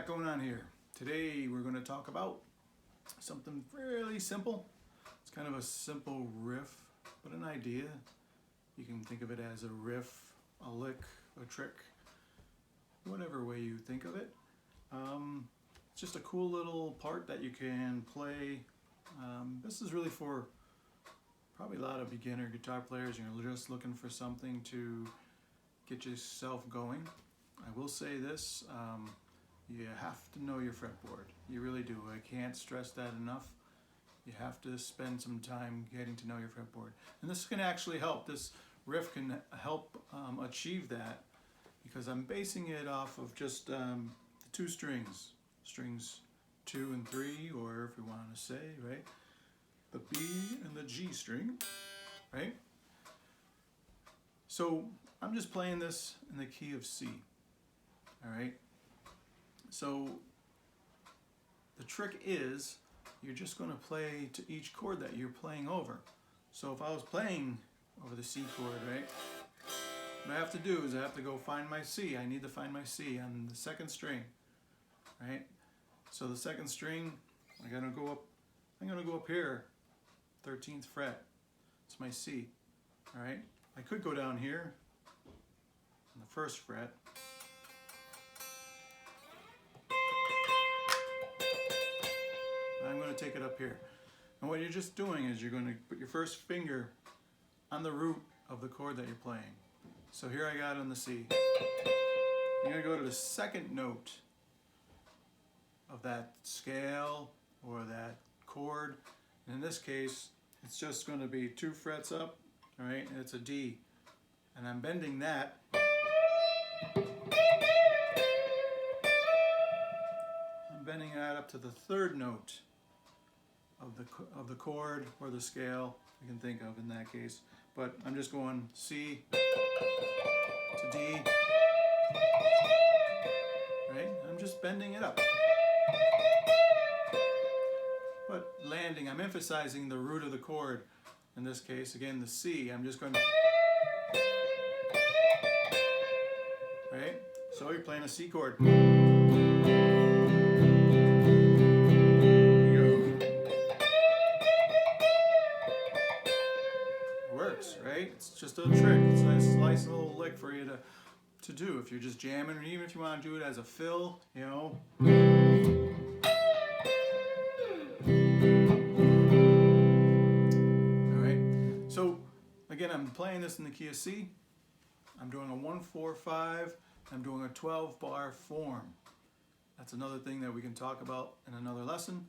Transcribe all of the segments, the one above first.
going on here? Today we're going to talk about something really simple. It's kind of a simple riff, but an idea. You can think of it as a riff, a lick, a trick, whatever way you think of it. It's just a cool little part that you can play. This is really for probably a lot of beginner guitar players. You're just looking for something to get yourself going. I will say this, you have to know your fretboard. You really do. I can't stress that enough. You have to spend some time getting to know your fretboard. And this can actually help. This riff can help achieve that, because I'm basing it off of just the two strings. Strings 2 and 3, or if you want to say, right, the B and the G string, right? So I'm just playing this in the key of C, all right? So the trick is you're just going to play to each chord that you're playing over. So if I was playing over the C chord, right, what I have to do is I have to go find my C. I need to find my C on the second string, right? So the second string, I'm going to go up here, 13th fret. It's my C, all right? I could go down here on the first fret. I'm going to take it up here. And what you're just doing is you're going to put your first finger on the root of the chord that you're playing. So here I got it on the C. You're going to go to the second note of that scale or that chord. And in this case, it's just going to be 2 frets up, all right? And it's a D. And I'm bending that. I'm bending that up to the third note of the chord or the scale you can think of in that case. But I'm just going C to D, right? I'm just bending it up. But landing, I'm emphasizing the root of the chord. In this case, again, the C. I'm just going to, right? So you're playing a C chord. Right? It's just a trick. It's a nice little lick for you to do if you're just jamming, or even if you want to do it as a fill, you know. Alright, so again, I'm playing this in the key of C. I'm doing a 1-4-5. I'm doing a 12-bar form. That's another thing that we can talk about in another lesson.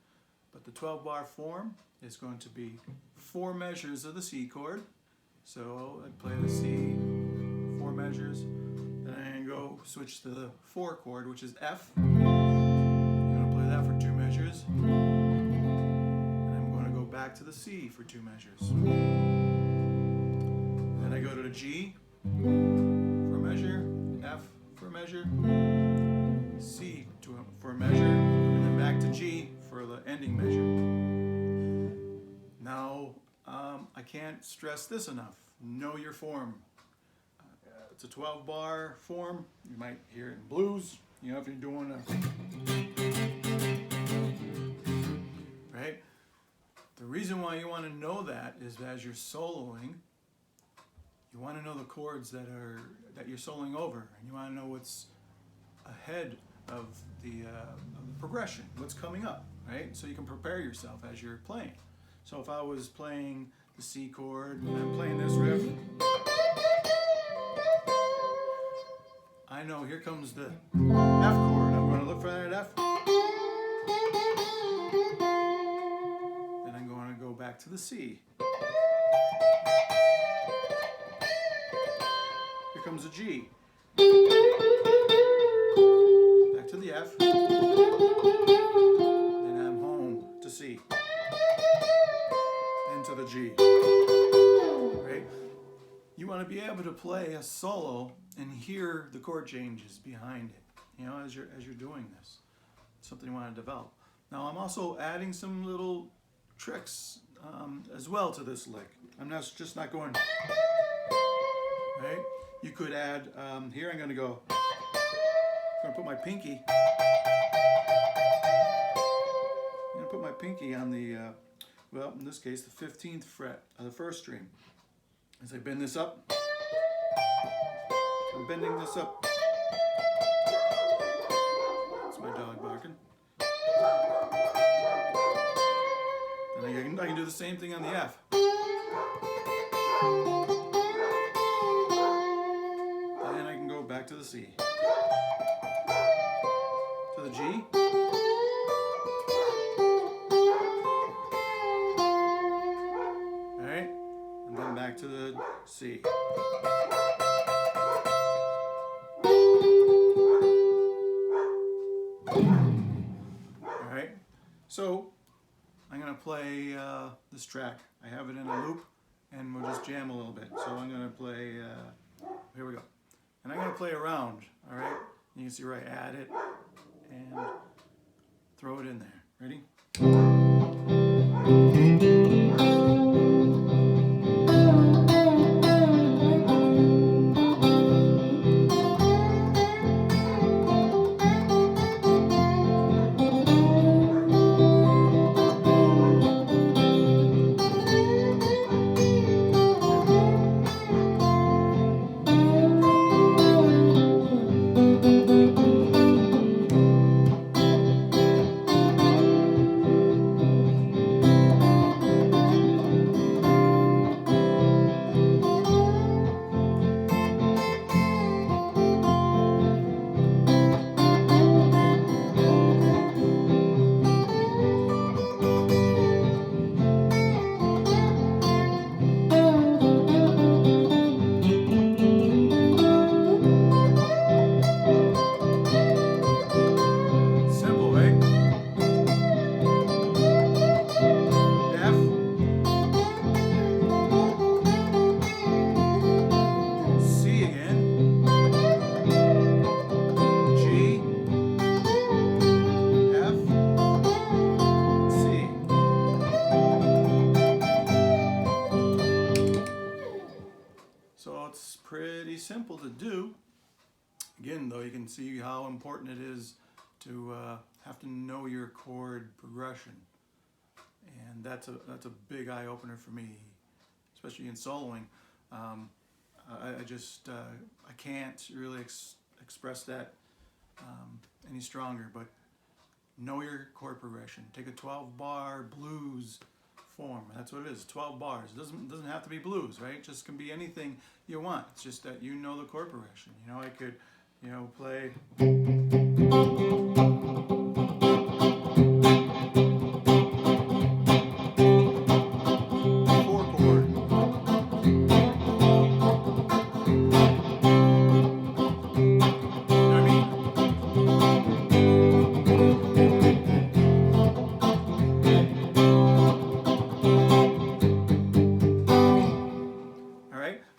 But the 12-bar form is going to be 4 measures of the C chord. So I'd play the C, 4 measures, then I'm going to go switch to the 4 chord, which is F. I'm going to play that for 2 measures. And I'm going to go back to the C for 2 measures. Then I go to the G for a measure, F for a measure, C for a measure, and then back to G for the ending measure. Now, I can't stress this enough. Know your form. It's a 12-bar form. You might hear it in blues. You know, if you're doing right? The reason why you want to know that is as you're soloing, you want to know the chords that you're soloing over, and you want to know what's ahead of the progression, what's coming up, right? So you can prepare yourself as you're playing. So if I was playing the C chord and I'm playing this riff, I know here comes the F chord. I'm going to look for that F. Then I'm going to go back to the C. Here comes the G. Back to the F. Then I'm home to C. Into the G, right? You want to be able to play a solo and hear the chord changes behind it, you know, as you're doing this. It's something you want to develop. Now I'm also adding some little tricks as well to this lick. I'm just not going, right? You could add here. I'm going to put my pinky pinky on the, well, in this case, the 15th fret of the first string. As I bend this up, I'm bending this up. That's my dog barking. And I can do the same thing on the F. And I can go back to the C. To the G. Alright? And then back to the C. Alright? So, I'm going to play this track. I have it in a loop, and we'll just jam a little bit. So I'm going to play, here we go. And I'm going to play around, all right? You can see where I add it and throw it in there. Ready? It's pretty simple to do. Again, though, you can see how important it is to have to know your chord progression, and that's a big eye opener for me, especially in soloing. I can't really express that any stronger. But know your chord progression. Take a 12-bar blues form. That's what it is. 12 bars. It doesn't have to be blues, right? It just can be anything you want. It's just that you know the chord progression. You know, I could, you know, play.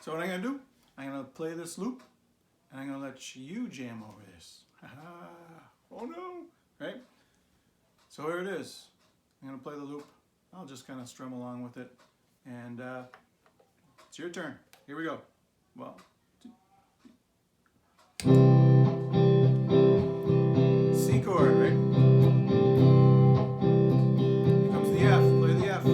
So what I'm going to do, I'm going to play this loop, and I'm going to let you jam over this. Oh no! Right? So here it is. I'm going to play the loop. I'll just kind of strum along with it. And it's your turn. Here we go. 1, 2. C chord, right? Here comes the F. Play the F.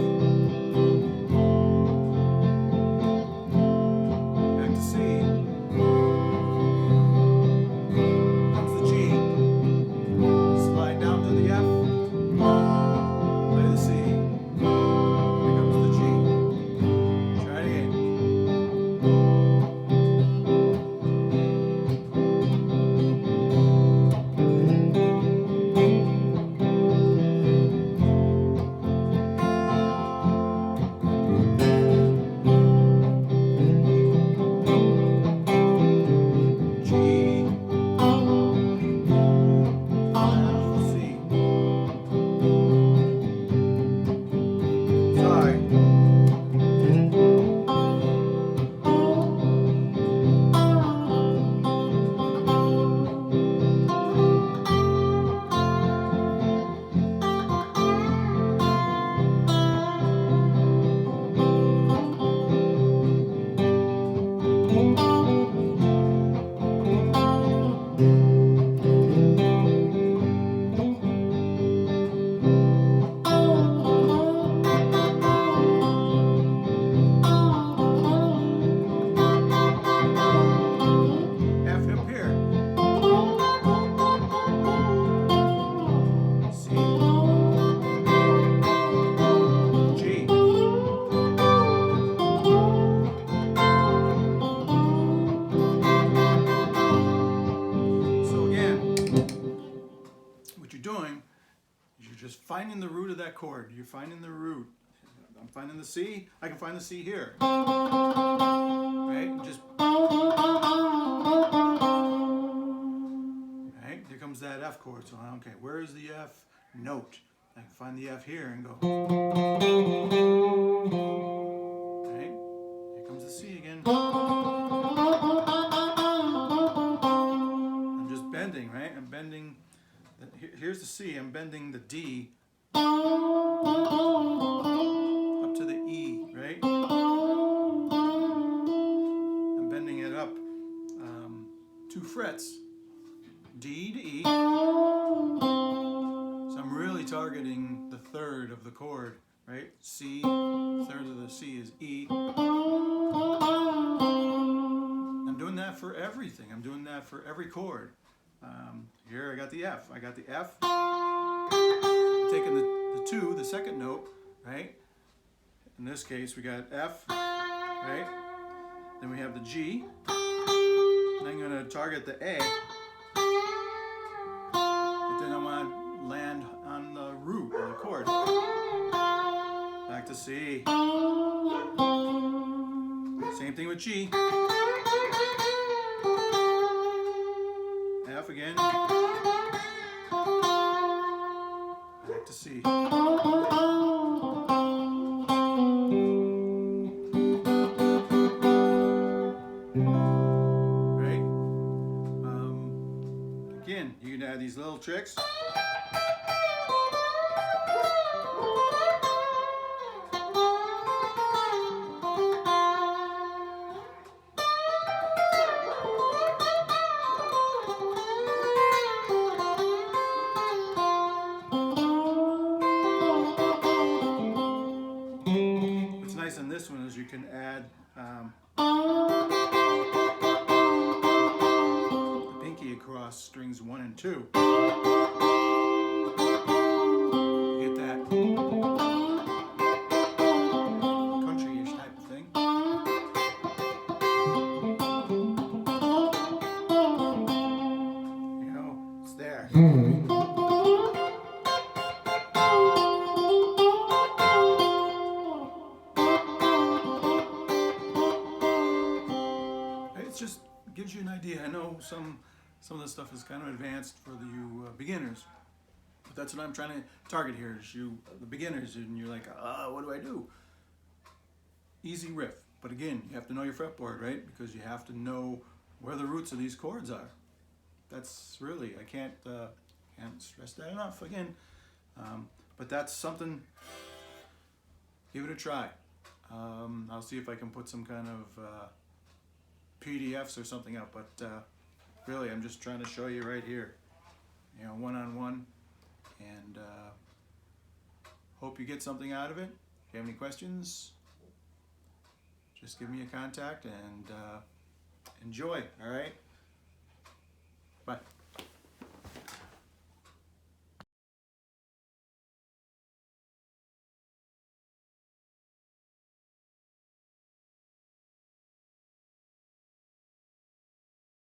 that chord. You're finding the root. I'm finding the C. I can find the C here. Right? Just right. Here comes that F chord. So okay, where is the F note? I can find the F here and go. Right? Here comes the C again. I'm just bending, right? I'm bending. Here's the C. I'm bending the D up to the E, right? I'm bending it up 2 frets, D to E. So I'm really targeting the third of the chord, right? C, third of the C is E. I'm doing that for everything. I'm doing that for every chord. Here I got the F. I got the F. I'm taking the 2, the second note, right? In this case, we got F, right? Then we have the G. And I'm going to target the A. But then I want to land on the root of the chord. Back to C. Same thing with G. F again. Back to C. Right? Again, you can add these little tricks. What's nice on this one is you can add the pinky across strings 1 and 2. You get that country-ish type of thing. You know, it's there. It just gives you an idea. I know some of this stuff is kind of advanced for you beginners, but that's what I'm trying to target here is you, the beginners, and you're like, what do I do? Easy riff, but again, you have to know your fretboard, right? Because you have to know where the roots of these chords are. That's really, I can't stress that enough again. But that's something. Give it a try. I'll see if I can put some kind of PDFs or something up, but really I'm just trying to show you right here, you know, one-on-one, and hope you get something out of it. If you have any questions, just give me a contact and enjoy. All right, bye.